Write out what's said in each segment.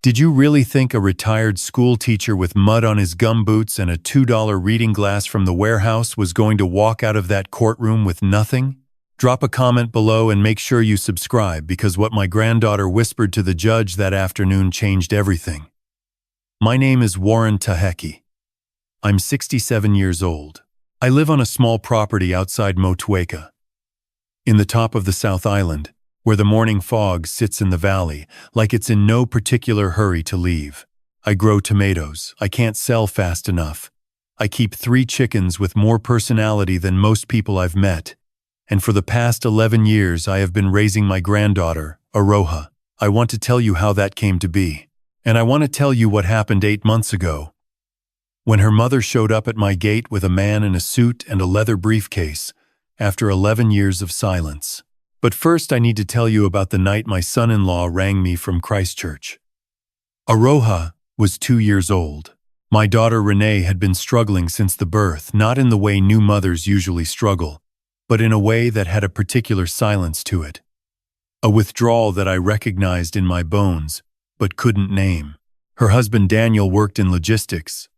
Did you really think a retired school teacher with mud on his gumboots and a $2 reading glass from the warehouse was going to walk out of that courtroom with nothing? Drop a comment below and make sure you subscribe, because what my granddaughter whispered to the judge that afternoon changed everything. My name is Warren Tāheke. I'm 67 years old. I live on a small property outside Motueka, in the top of the South Island, where the morning fog sits in the valley, like it's in no particular hurry to leave. I grow tomatoes. I can't sell fast enough. I keep 3 chickens with more personality than most people I've met. And for the past 11 years, I have been raising my granddaughter, Aroha. I want to tell you how that came to be. And I want to tell you what happened 8 months ago, when her mother showed up at my gate with a man in a suit and a leather briefcase, after 11 years of silence. But first, I need to tell you about the night my son-in-law rang me from Christchurch. Aroha was 2 years old. My daughter Renee had been struggling since the birth, not in the way new mothers usually struggle, but in a way that had a particular silence to it. A withdrawal that I recognized in my bones, but couldn't name. Her husband Daniel worked in logistics.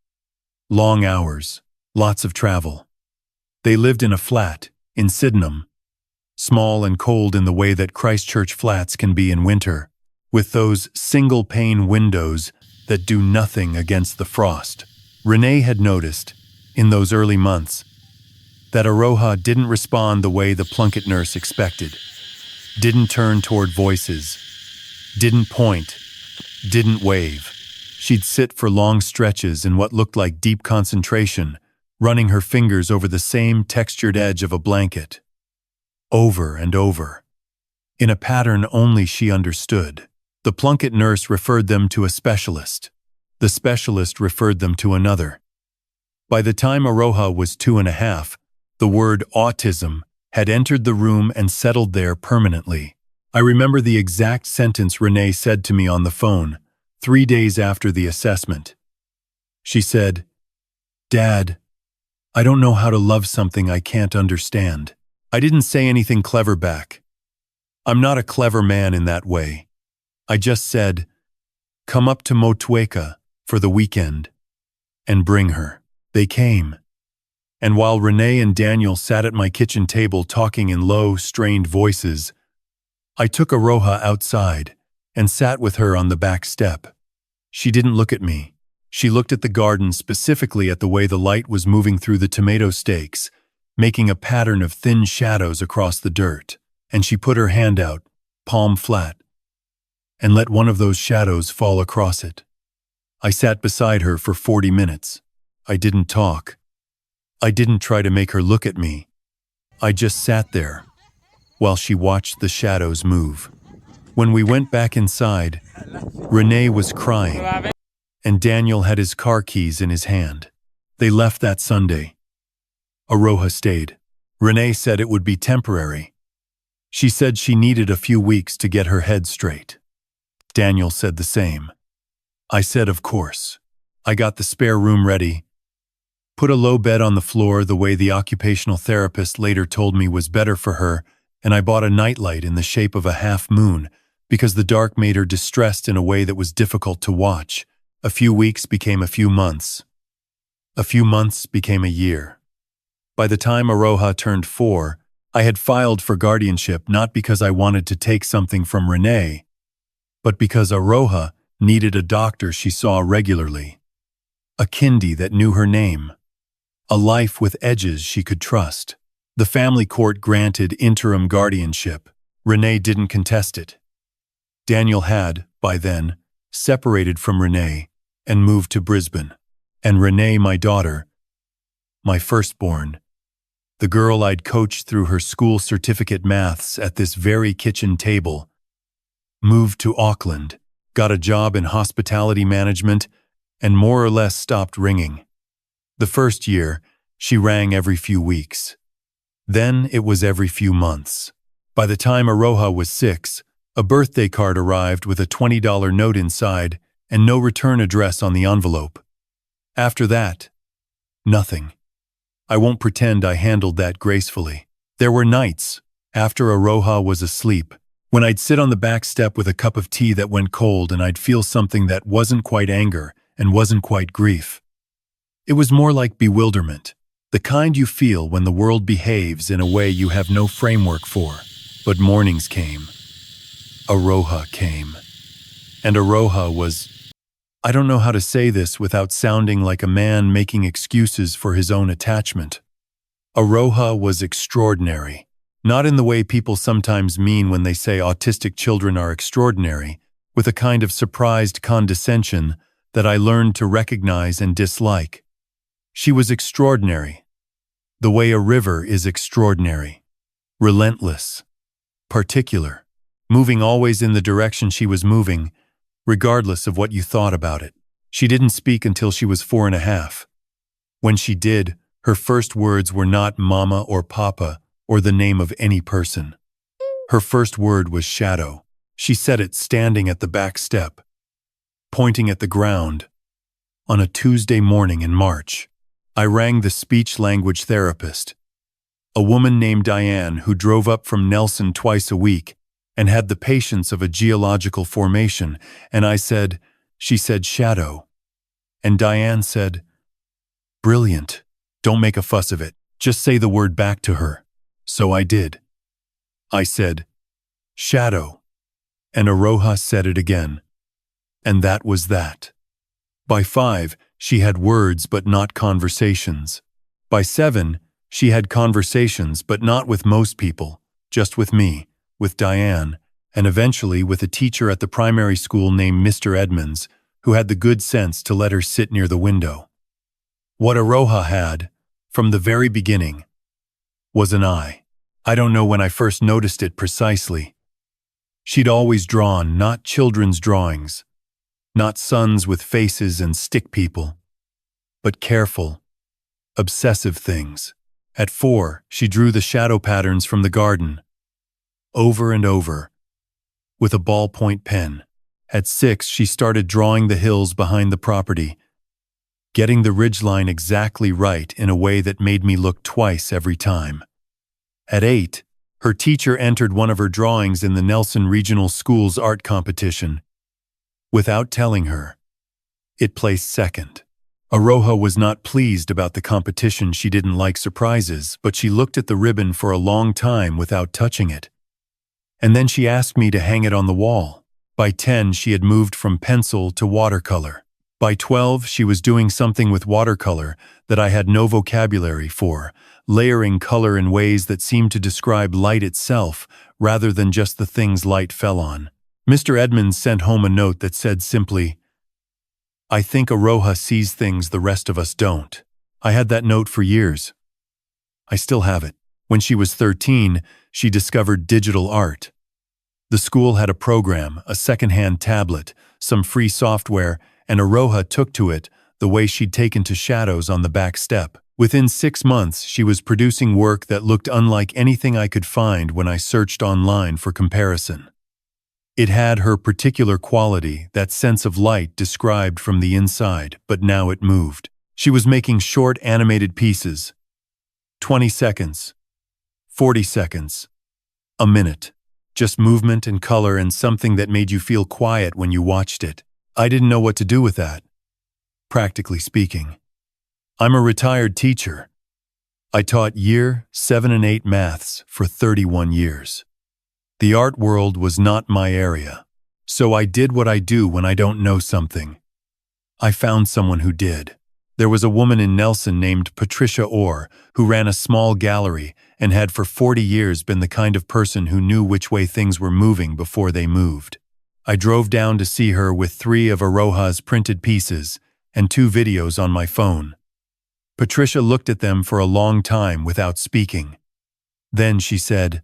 Long hours, lots of travel. They lived in a flat in Sydenham, small and cold in the way that Christchurch flats can be in winter, with those single-pane windows that do nothing against the frost. Renee had noticed, in those early months, that Aroha didn't respond the way the Plunkett nurse expected, didn't turn toward voices, didn't point, didn't wave. She'd sit for long stretches in what looked like deep concentration, running her fingers over the same textured edge of a blanket. Over and over, in a pattern only she understood. The Plunkett nurse referred them to a specialist. The specialist referred them to another. By the time Aroha was 2.5, the word autism had entered the room and settled there permanently. I remember the exact sentence Renee said to me on the phone, 3 days after the assessment. She said, "Dad, I don't know how to love something I can't understand." I didn't say anything clever back. I'm not a clever man in that way. I just said, "Come up to Motueka for the weekend and bring her." They came. And while Renee and Daniel sat at my kitchen table talking in low, strained voices, I took Aroha outside and sat with her on the back step. She didn't look at me. She looked at the garden, specifically at the way the light was moving through the tomato stakes, making a pattern of thin shadows across the dirt, and she put her hand out, palm flat, and let one of those shadows fall across it. I sat beside her for 40 minutes. I didn't talk. I didn't try to make her look at me. I just sat there while she watched the shadows move. When we went back inside, Renee was crying, and Daniel had his car keys in his hand. They left that Sunday. Aroha stayed. Renee said it would be temporary. She said she needed a few weeks to get her head straight. Daniel said the same. I said, of course. I got the spare room ready, put a low bed on the floor the way the occupational therapist later told me was better for her, and I bought a nightlight in the shape of a half moon because the dark made her distressed in a way that was difficult to watch. A few weeks became a few months. A few months became a year. By the time Aroha turned 4, I had filed for guardianship, not because I wanted to take something from Renee, but because Aroha needed a doctor she saw regularly, a kindy that knew her name, a life with edges she could trust. The family court granted interim guardianship. Renee didn't contest it. Daniel had, by then, separated from Renee and moved to Brisbane. And Renee, my daughter, my firstborn, the girl I'd coached through her school certificate maths at this very kitchen table, moved to Auckland, got a job in hospitality management, and more or less stopped ringing. The first year, she rang every few weeks. Then it was every few months. By the time Aroha was 6, a birthday card arrived with a $20 note inside and no return address on the envelope. After that, nothing. I won't pretend I handled that gracefully. There were nights, after Aroha was asleep, When I'd sit on the back step with a cup of tea that went cold and I'd feel something that wasn't quite anger and wasn't quite grief. It was more like bewilderment, the kind you feel when the world behaves in a way you have no framework for. But mornings came. Aroha came. And Aroha was, I don't know how to say this without sounding like a man making excuses for his own attachment. Aroha was extraordinary, not in the way people sometimes mean when they say autistic children are extraordinary, with a kind of surprised condescension that I learned to recognize and dislike. She was extraordinary, the way a river is extraordinary, relentless, particular, moving always in the direction she was moving, regardless of what you thought about it. She didn't speak until she was 4.5. When she did, her first words were not mama or papa or the name of any person. Her first word was shadow. She said it standing at the back step, pointing at the ground. On a Tuesday morning in March, I rang the speech-language therapist, a woman named Diane who drove up from Nelson twice a week and had the patience of a geological formation, and I said, she said shadow. And Diane said, brilliant. Don't make a fuss of it. Just say the word back to her. So I did. I said, shadow. And Aroha said it again. And that was that. By 5, she had words but not conversations. By 7, she had conversations but not with most people, just with me, with Diane, and eventually with a teacher at the primary school named Mr. Edmonds, who had the good sense to let her sit near the window. What Aroha had, from the very beginning, was an eye. I don't know when I first noticed it precisely. She'd always drawn not children's drawings, not sons with faces and stick people, but careful, obsessive things. At 4, she drew the shadow patterns from the garden, over and over, with a ballpoint pen. At 6, she started drawing the hills behind the property, getting the ridgeline exactly right in a way that made me look twice every time. At 8, her teacher entered one of her drawings in the Nelson Regional School's art competition. Without telling her, it placed second. Aroha was not pleased about the competition. She didn't like surprises, but she looked at the ribbon for a long time without touching it. And then she asked me to hang it on the wall. By 10, she had moved from pencil to watercolor. By 12, she was doing something with watercolor that I had no vocabulary for, layering color in ways that seemed to describe light itself rather than just the things light fell on. Mr. Edmonds sent home a note that said simply, I think Aroha sees things the rest of us don't. I had that note for years. I still have it. When she was 13, she discovered digital art. The school had a program, a second-hand tablet, some free software, and Aroha took to it the way she'd taken to shadows on the back step. Within 6 months, she was producing work that looked unlike anything I could find when I searched online for comparison. It had her particular quality, that sense of light described from the inside, but now it moved. She was making short animated pieces, 20 seconds, 40 seconds, a minute, just movement and color and something that made you feel quiet when you watched it. I didn't know what to do with that, practically speaking. I'm a retired teacher. I taught year 7 and 8 maths for 31 years. The art world was not my area, so I did what I do when I don't know something. I found someone who did. There was a woman in Nelson named Patricia Orr who ran a small gallery and had for 40 years been the kind of person who knew which way things were moving before they moved. I drove down to see her with 3 of Aroha's printed pieces and 2 videos on my phone. Patricia looked at them for a long time without speaking. Then she said,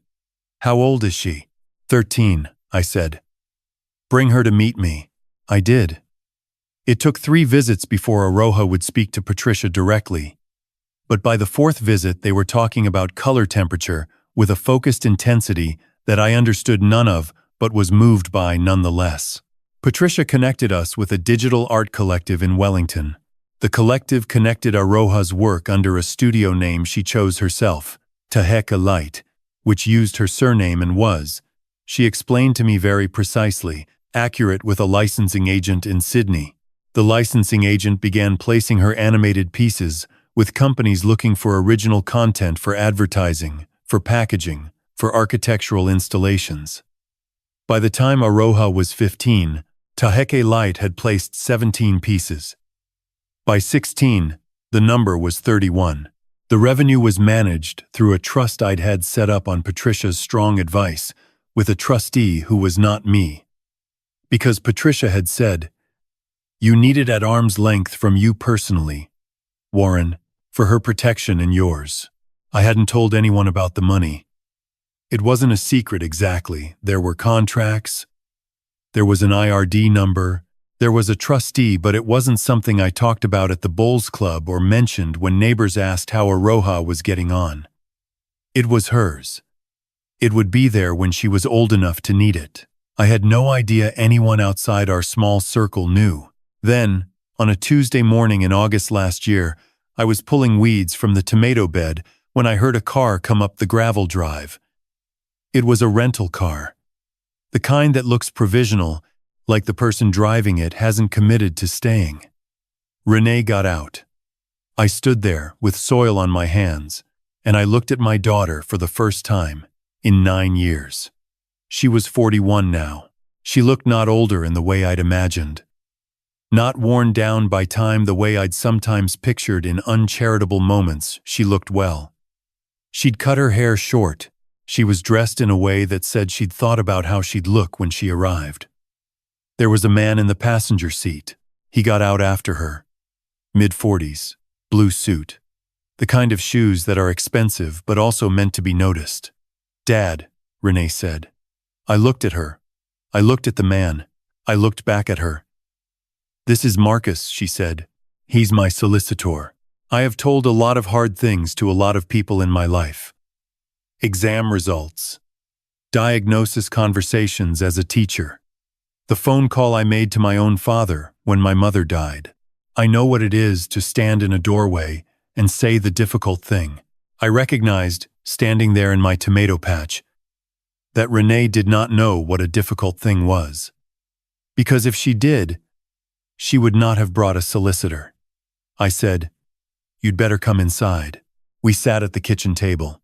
How old is she? 13, I said. Bring her to meet me. I did. It took 3 visits before Aroha would speak to Patricia directly. But by the 4th visit, they were talking about color temperature with a focused intensity that I understood none of, but was moved by nonetheless. Patricia connected us with a digital art collective in Wellington. The collective connected Aroha's work under a studio name she chose herself, Tāheke Light, which used her surname and was, She explained to me very precisely, accurate with a licensing agent in Sydney. The licensing agent began placing her animated pieces with companies looking for original content for advertising, for packaging, for architectural installations. By the time Aroha was 15, Tāheke Light had placed 17 pieces. By 16, the number was 31. The revenue was managed through a trust I'd had set up on Patricia's strong advice, with a trustee who was not me. Because Patricia had said, "You need it at arm's length from you personally, Warren, for her protection and yours." I hadn't told anyone about the money. It wasn't a secret exactly. There were contracts, there was an IRD number, there was a trustee, but it wasn't something I talked about at the bowls club or mentioned when neighbors asked how Aroha was getting on. It was hers. It would be there when she was old enough to need it. I had no idea anyone outside our small circle knew. Then, on a Tuesday morning in August last year, I was pulling weeds from the tomato bed when I heard a car come up the gravel drive. It was a rental car. The kind that looks provisional, like the person driving it hasn't committed to staying. Renee got out. I stood there with soil on my hands, and I looked at my daughter for the first time in 9 years. She was 41 now. She looked not older in the way I'd imagined. Not worn down by time the way I'd sometimes pictured in uncharitable moments. She looked well. She'd cut her hair short. She was dressed in a way that said she'd thought about how she'd look when she arrived. There was a man in the passenger seat. He got out after her. Mid-40s, blue suit. The kind of shoes that are expensive but also meant to be noticed. "Dad," Renee said. I looked at her. I looked at the man. I looked back at her. "This is Marcus," she said. "He's my solicitor. I have told a lot of hard things to a lot of people in my life. Exam results. Diagnosis conversations as a teacher. The phone call I made to my own father when my mother died. I know what it is to stand in a doorway and say the difficult thing. I recognized, standing there in my tomato patch, that Renee did not know what a difficult thing was. Because if she did, she would not have brought a solicitor. I said, "You'd better come inside." We sat at the kitchen table.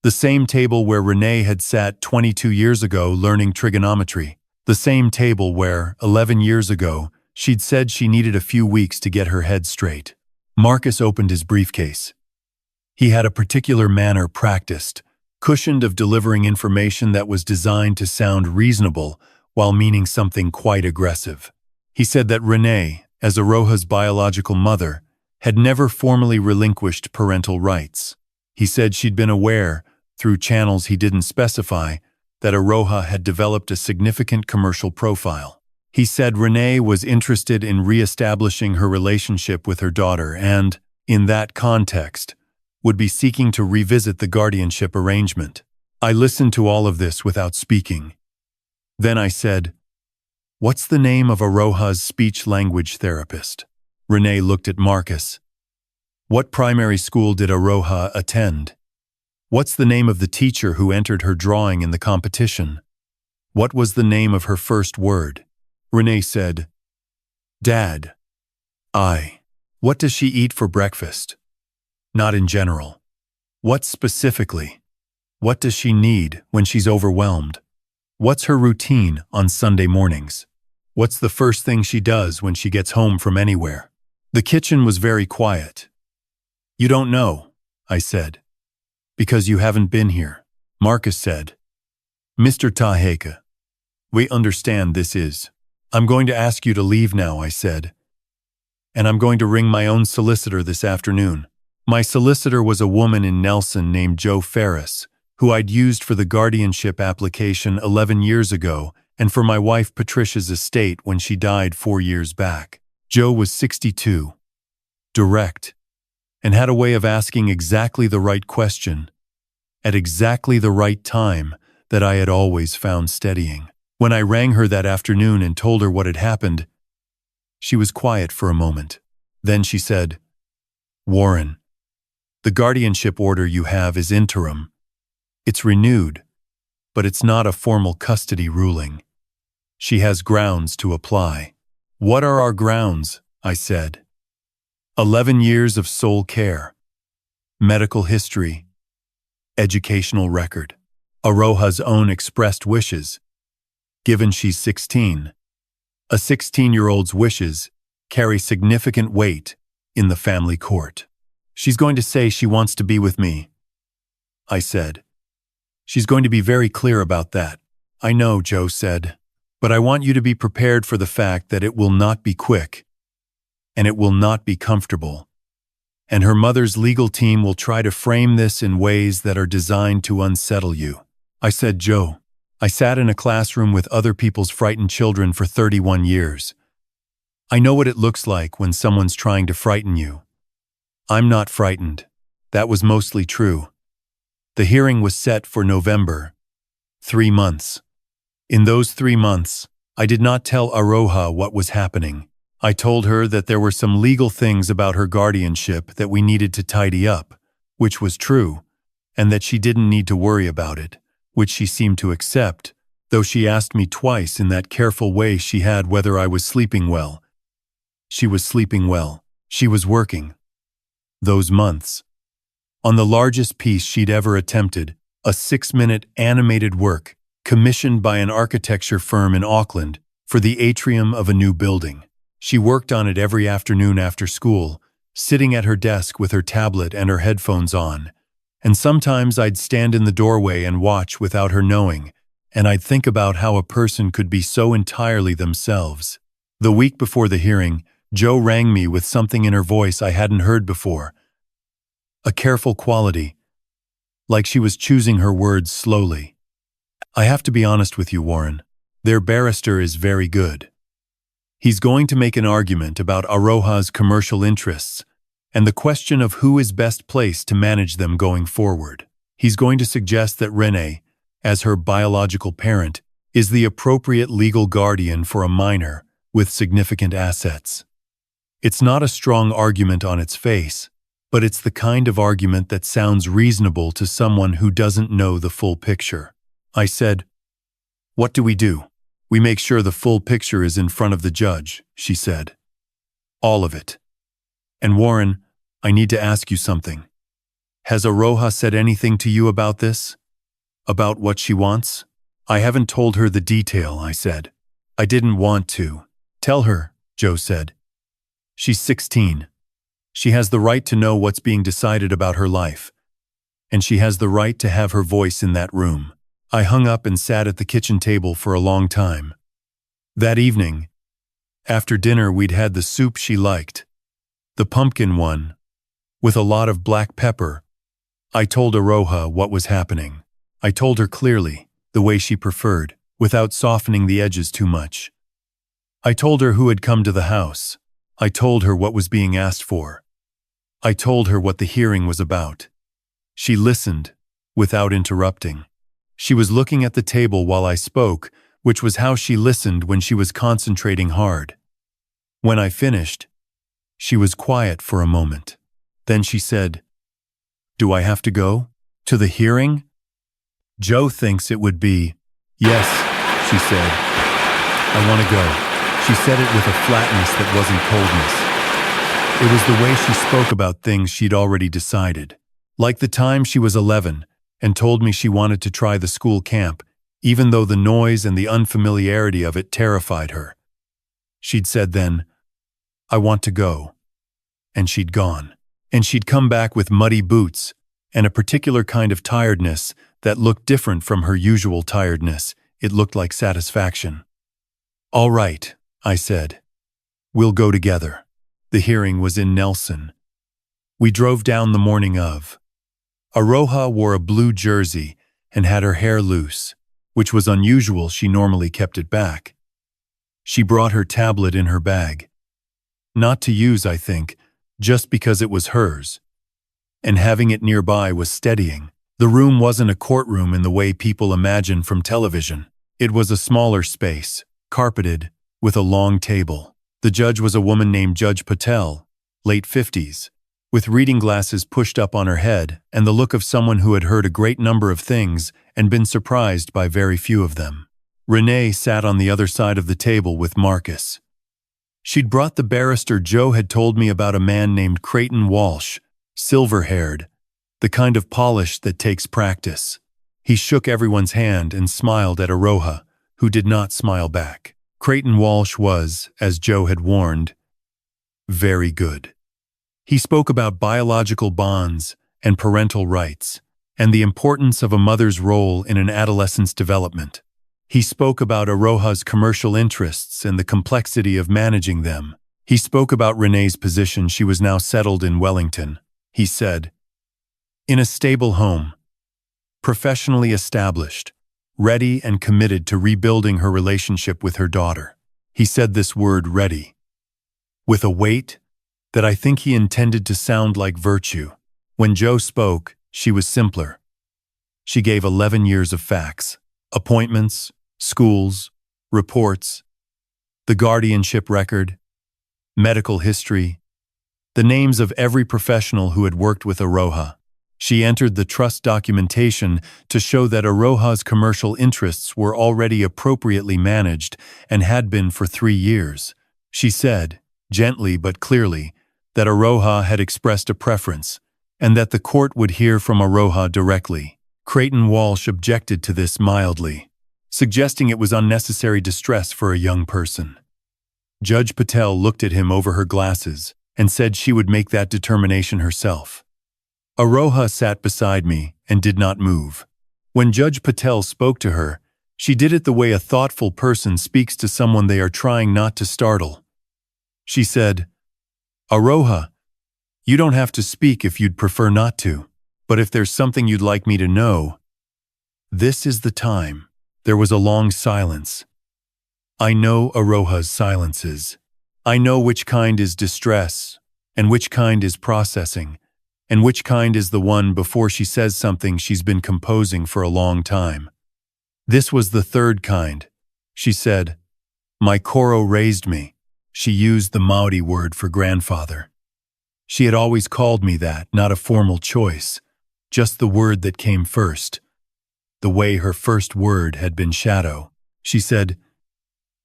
The same table where Renee had sat 22 years ago learning trigonometry. The same table where, 11 years ago, she'd said she needed a few weeks to get her head straight. Marcus opened his briefcase. He had a particular manner practiced, cushioned of delivering information that was designed to sound reasonable while meaning something quite aggressive. He said that Renee, as Aroha's biological mother, had never formally relinquished parental rights. He said she'd been aware, through channels he didn't specify, that Aroha had developed a significant commercial profile. He said Renee was interested in re-establishing her relationship with her daughter and, in that context, would be seeking to revisit the guardianship arrangement. I listened to all of this without speaking. Then I said, "What's the name of Aroha's speech-language therapist?" Renee looked at Marcus. "What primary school did Aroha attend? What's the name of the teacher who entered her drawing in the competition? What was the name of her first word?" Renee said, "Dad." What does she eat for breakfast? Not in general. What specifically? What does she need when she's overwhelmed? What's her routine on Sunday mornings? What's the first thing she does when she gets home from anywhere? The kitchen was very quiet. "You don't know," I said. "Because you haven't been here," Marcus said. "Mr. Tāheke, we understand this is. I'm going to ask you to leave now," I said. "And I'm going to ring my own solicitor this afternoon." My solicitor was a woman in Nelson named Jo Ferris, who I'd used for the guardianship application 11 years ago and for my wife Patricia's estate when she died 4 years back. Jo was 62, direct, and had a way of asking exactly the right question at exactly the right time that I had always found steadying. When I rang her that afternoon and told her what had happened, she was quiet for a moment. Then she said, "Warren, the guardianship order you have is interim. It's renewed, but it's not a formal custody ruling. She has grounds to apply. What are our grounds? I said. 11 years of sole care, medical history, educational record, Aroha's own expressed wishes. Given she's 16, a 16-year-old's wishes carry significant weight in the family court. She's going to say she wants to be with me, I said. She's going to be very clear about that. I know, Joe said, but I want you to be prepared for the fact that it will not be quick, and it will not be comfortable. And her mother's legal team will try to frame this in ways that are designed to unsettle you. I said, Joe, I sat in a classroom with other people's frightened children for 31 years. I know what it looks like when someone's trying to frighten you. I'm not frightened. That was mostly true. The hearing was set for November. 3 months. In those 3 months, I did not tell Aroha what was happening. I told her that there were some legal things about her guardianship that we needed to tidy up, which was true, and that she didn't need to worry about it, which she seemed to accept, though she asked me twice in that careful way she had whether I was sleeping well. She was sleeping well. She was working. Those months. On the largest piece she'd ever attempted, a 6-minute animated work commissioned by an architecture firm in Auckland for the atrium of a new building. She worked on it every afternoon after school, sitting at her desk with her tablet and her headphones on. And sometimes I'd stand in the doorway and watch without her knowing, and I'd think about how a person could be so entirely themselves. The week before the hearing, Joe rang me with something in her voice I hadn't heard before. A careful quality, like she was choosing her words slowly. I have to be honest with you, Warren. Their barrister is very good. He's going to make an argument about Aroha's commercial interests and the question of who is best placed to manage them going forward. He's going to suggest that Renee, as her biological parent, is the appropriate legal guardian for a minor with significant assets. It's not a strong argument on its face, but it's the kind of argument that sounds reasonable to someone who doesn't know the full picture. I said, "What do? We make sure the full picture is in front of the judge," she said. "All of it. And Warren, I need to ask you something. Has Aroha said anything to you about this? About what she wants?" "I haven't told her the detail," I said. "I didn't want to." "Tell her," Joe said. "She's 16. She has the right to know what's being decided about her life. And she has the right to have her voice in that room." I hung up and sat at the kitchen table for a long time. That evening, after dinner, we'd had the soup she liked, the pumpkin one, with a lot of black pepper. I told Aroha what was happening. I told her clearly, the way she preferred, without softening the edges too much. I told her who had come to the house. I told her what was being asked for. I told her what the hearing was about. She listened, without interrupting. She was looking at the table while I spoke, which was how she listened when she was concentrating hard. When I finished, she was quiet for a moment. Then she said, "Do I have to go? To the hearing?" "Joe thinks it would be..." "Yes," she said. "I want to go." She said it with a flatness that wasn't coldness. It was the way she spoke about things she'd already decided. Like the time she was 11 and told me she wanted to try the school camp, even though the noise and the unfamiliarity of it terrified her. She'd said then, "I want to go." And she'd gone. And she'd come back with muddy boots and a particular kind of tiredness that looked different from her usual tiredness. It looked like satisfaction. "All right," I said. "We'll go together." The hearing was in Nelson. We drove down the morning of. Aroha wore a blue jersey and had her hair loose, which was unusual. She normally kept it back. She brought her tablet in her bag. Not to use, I think, just because it was hers. And having it nearby was steadying. The room wasn't a courtroom in the way people imagine from television. It was a smaller space, carpeted, with a long table. The judge was a woman named Judge Patel, late 50s. with reading glasses pushed up on her head and the look of someone who had heard a great number of things and been surprised by very few of them. Renee sat on the other side of the table with Marcus. She'd brought the barrister Joe had told me about a man named Creighton Walsh, silver-haired, the kind of polish that takes practice. He shook everyone's hand and smiled at Aroha, who did not smile back. Creighton Walsh was, as Joe had warned, very good. He spoke about biological bonds and parental rights, and the importance of a mother's role in an adolescent's development. He spoke about Aroha's commercial interests and the complexity of managing them. He spoke about Renee's position. She was now settled in Wellington. He said, in a stable home, professionally established, ready and committed to rebuilding her relationship with her daughter. He said this word ready, with a weight that I think he intended to sound like virtue. When Joe spoke, she was simpler. She gave 11 years of facts, appointments, schools, reports, the guardianship record, medical history, the names of every professional who had worked with Aroha. She entered the trust documentation to show that Aroha's commercial interests were already appropriately managed and had been for 3 years. She said, gently but clearly, that Aroha had expressed a preference, and that the court would hear from Aroha directly. Creighton Walsh objected to this mildly, suggesting it was unnecessary distress for a young person. Judge Patel looked at him over her glasses and said she would make that determination herself. Aroha sat beside me and did not move. When Judge Patel spoke to her, she did it the way a thoughtful person speaks to someone they are trying not to startle. She said, Aroha, you don't have to speak if you'd prefer not to, but if there's something you'd like me to know, this is the time. There was a long silence. I know Aroha's silences. I know which kind is distress, and which kind is processing, and which kind is the one before she says something she's been composing for a long time. This was the third kind. She said, my koro raised me. She used the Maori word for grandfather. She had always called me that, not a formal choice, just the word that came first. The way her first word had been shadow. She said,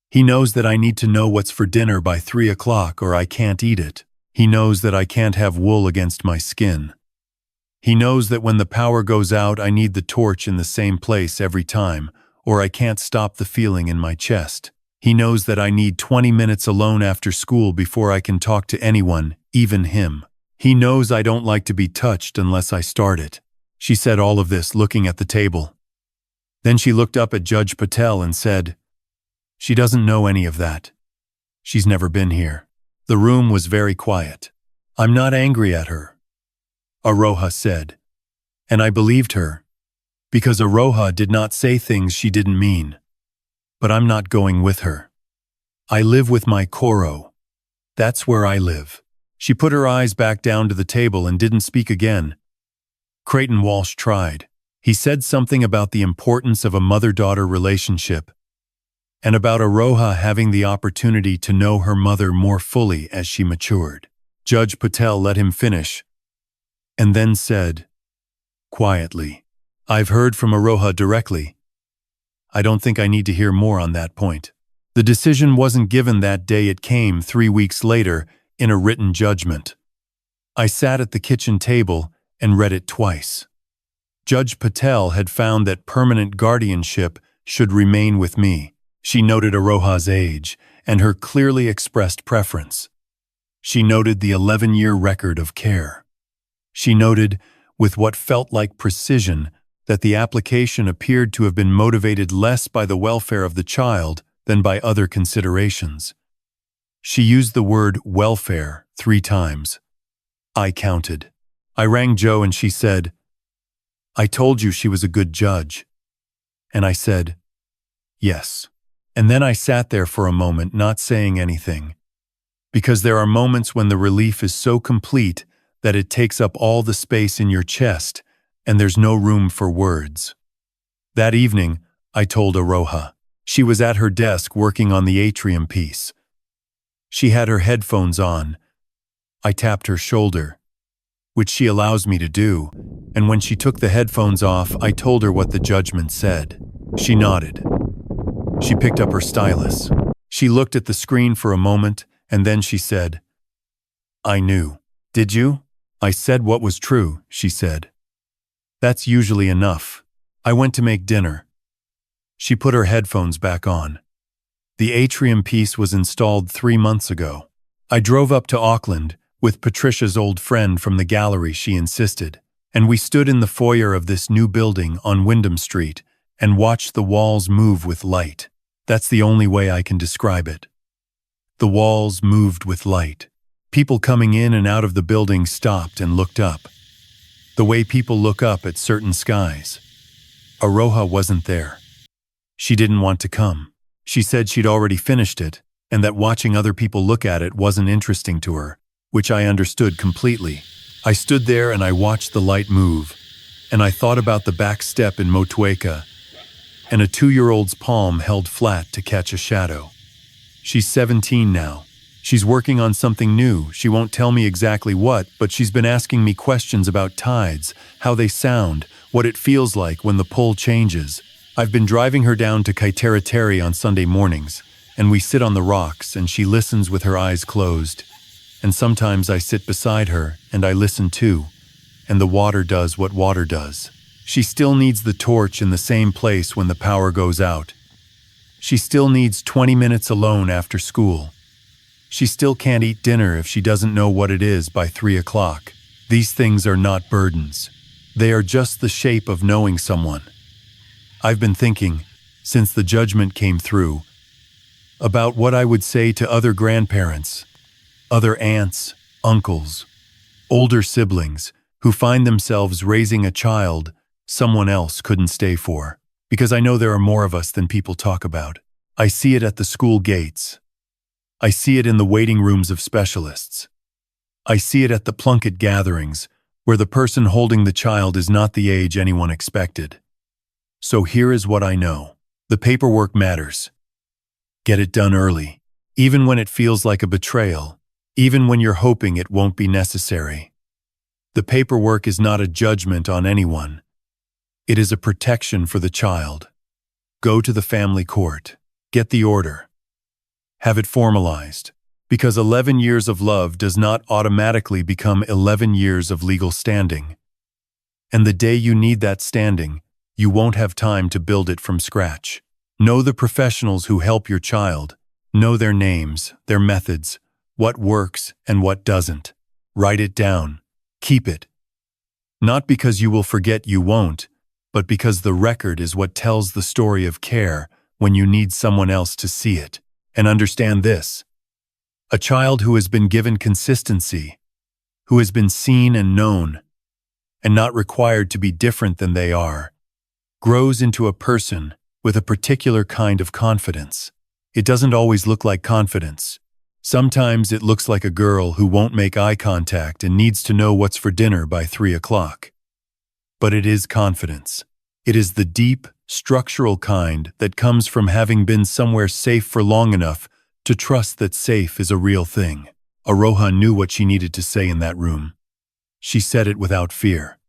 he knows that I need to know what's for dinner by 3 o'clock or I can't eat it. He knows that I can't have wool against my skin. He knows that when the power goes out, I need the torch in the same place every time, or I can't stop the feeling in my chest. He knows that I need 20 minutes alone after school before I can talk to anyone, even him. He knows I don't like to be touched unless I start it. She said all of this looking at the table. Then she looked up at Judge Patel and said, she doesn't know any of that. She's never been here. The room was very quiet. I'm not angry at her, Aroha said. And I believed her, because Aroha did not say things she didn't mean. But I'm not going with her. I live with my koro. That's where I live. She put her eyes back down to the table and didn't speak again. Creighton Walsh tried. He said something about the importance of a mother-daughter relationship, and about Aroha having the opportunity to know her mother more fully as she matured. Judge Patel let him finish, and then said, quietly, I've heard from Aroha directly. I don't think I need to hear more on that point. The decision wasn't given that day. It came 3 weeks later in a written judgment. I sat at the kitchen table and read it twice. Judge Patel had found that permanent guardianship should remain with me. She noted Aroha's age and her clearly expressed preference. She noted the 11-year record of care. She noted, with what felt like precision, that the application appeared to have been motivated less by the welfare of the child than by other considerations. She used the word welfare 3 times. I counted. I rang Joe and she said, I told you she was a good judge. And I said, yes. And then I sat there for a moment not saying anything, because there are moments when the relief is so complete that it takes up all the space in your chest and there's no room for words. That evening, I told Aroha. She was at her desk working on the atrium piece. She had her headphones on. I tapped her shoulder. which she allows me to do, and when she took the headphones off, I told her what the judgment said. She nodded. She picked up her stylus. She looked at the screen for a moment, and then she said, "I knew." "Did you?" "I said what was true," she said. "That's usually enough. I went to make dinner." She put her headphones back on. The atrium piece was installed 3 months ago. I drove up to Auckland with Patricia's old friend from the gallery, she insisted, and we stood in the foyer of this new building on Wyndham Street and watched the walls move with light. That's the only way I can describe it. The walls moved with light. People coming in and out of the building stopped and looked up. The way people look up at certain skies. Aroha wasn't there. She didn't want to come. She said she'd already finished it, and that watching other people look at it wasn't interesting to her, which I understood completely. I stood there and I watched the light move, and I thought about the back step in Motueka, and a 2-year-old's palm held flat to catch a shadow. She's 17 now. She's working on something new. She won't tell me exactly what, but she's been asking me questions about tides, how they sound, what it feels like when the pull changes. I've been driving her down to Kaiterateri on Sunday mornings, and we sit on the rocks and she listens with her eyes closed. And sometimes I sit beside her and I listen too, and the water does what water does. She still needs the torch in the same place when the power goes out. She still needs 20 minutes alone after school. She still can't eat dinner if she doesn't know what it is by 3 o'clock. These things are not burdens. They are just the shape of knowing someone. I've been thinking, since the judgment came through, about what I would say to other grandparents, other aunts, uncles, older siblings who find themselves raising a child someone else couldn't stay for. Because I know there are more of us than people talk about. I see it at the school gates. I see it in the waiting rooms of specialists. I see it at the Plunkett gatherings, where the person holding the child is not the age anyone expected. So here is what I know. The paperwork matters. Get it done early, even when it feels like a betrayal, even when you're hoping it won't be necessary. The paperwork is not a judgment on anyone. It is a protection for the child. Go to the family court. Get the order. Have it formalized, because 11 years of love does not automatically become 11 years of legal standing. And the day you need that standing, you won't have time to build it from scratch. Know the professionals who help your child. Know their names, their methods, what works and what doesn't. Write it down. Keep it. Not because you will forget, you won't, but because the record is what tells the story of care when you need someone else to see it. And understand this. A child who has been given consistency, who has been seen and known, and not required to be different than they are, grows into a person with a particular kind of confidence. It doesn't always look like confidence. Sometimes it looks like a girl who won't make eye contact and needs to know what's for dinner by 3 o'clock. But it is confidence. It is the deep, structural kind that comes from having been somewhere safe for long enough to trust that safe is a real thing. Aroha knew what she needed to say in that room. She said it without fear,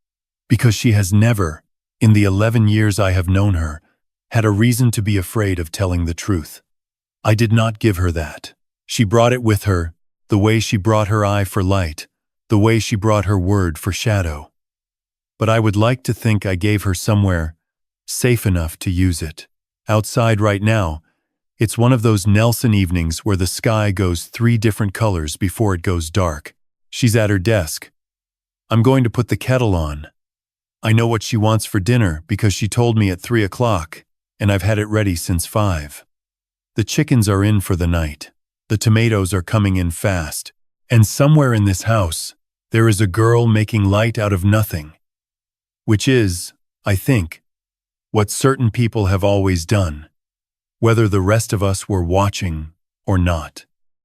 because she has never, in the 11 years I have known her, had a reason to be afraid of telling the truth. I did not give her that. She brought it with her, the way she brought her eye for light, the way she brought her word for shadow. But I would like to think I gave her somewhere safe enough to use it. Outside right now, it's one of those Nelson evenings where the sky goes 3 different colors before it goes dark. She's at her desk. I'm going to put the kettle on. I know what she wants for dinner because she told me at 3 o'clock, and I've had it ready since 5. The chickens are in for the night. The tomatoes are coming in fast. And somewhere in this house, there is a girl making light out of nothing. Which is, I think, what certain people have always done, whether the rest of us were watching or not.